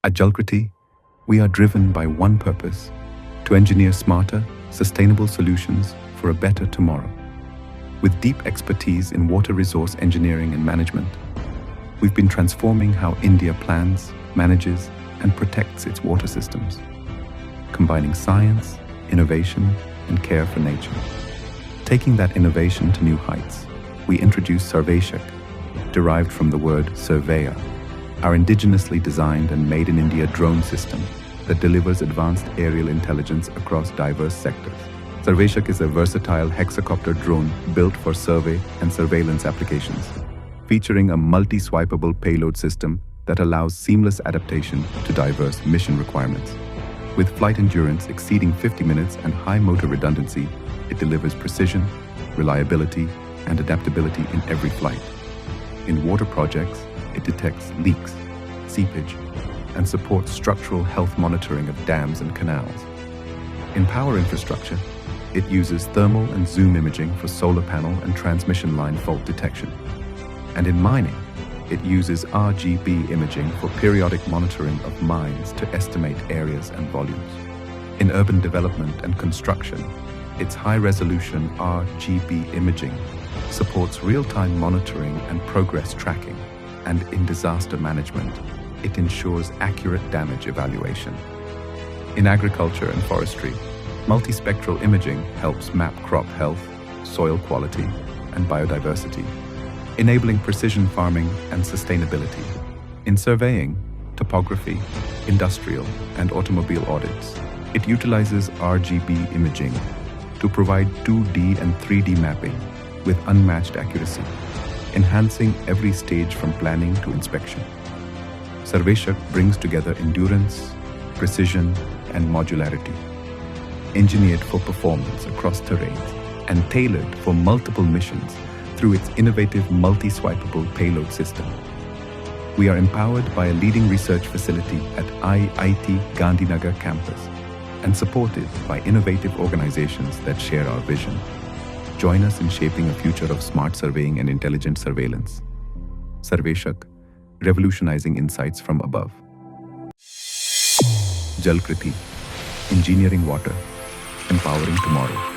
At Jalkriti, we are driven by one purpose: to engineer smarter, sustainable solutions for a better tomorrow. With deep expertise in water resource engineering and management, we've been transforming how India plans, manages, and protects its water systems, combining science, innovation, and care for nature. Taking that innovation to new heights, we introduced SurveyXK, derived from the word surveyor, our indigenously designed and made in India drone system that delivers advanced aerial intelligence across diverse sectors. SurveyXK is a versatile Hexa-copter drone built for survey and surveillance applications, featuring a multi-swipeable payload system that allows seamless adaptation to diverse mission requirements. With flight endurance exceeding 50 minutes and high motor redundancy, it delivers precision, reliability, and adaptability in every flight. In water projects, it detects leaks, seepage, and supports structural health monitoring of dams and canals. In power infrastructure, it uses thermal and zoom imaging for solar panel and transmission line fault detection. And in mining, it uses RGB imaging for periodic monitoring of mines to estimate areas and volumes. In urban development and construction, its high-resolution RGB imaging supports real-time monitoring and progress tracking, and in disaster management, it ensures accurate damage evaluation. In agriculture and forestry, multispectral imaging helps map crop health, soil quality, and biodiversity, enabling precision farming and sustainability. In surveying, topography, industrial, and automobile audits, it utilizes RGB imaging to provide 2D and 3D mapping with unmatched accuracy, enhancing every stage from planning to inspection. SurveyXK brings together endurance, precision, and modularity, engineered for performance across terrains and tailored for multiple missions through its innovative multi-swipeable payload system. We are empowered by a leading research facility at IIT Gandhinagar campus and supported by innovative organizations that share our vision. Join us in shaping a future of smart surveying and intelligent surveillance. SurveyXK, revolutionizing insights from above. Jalkriti, engineering water, empowering tomorrow.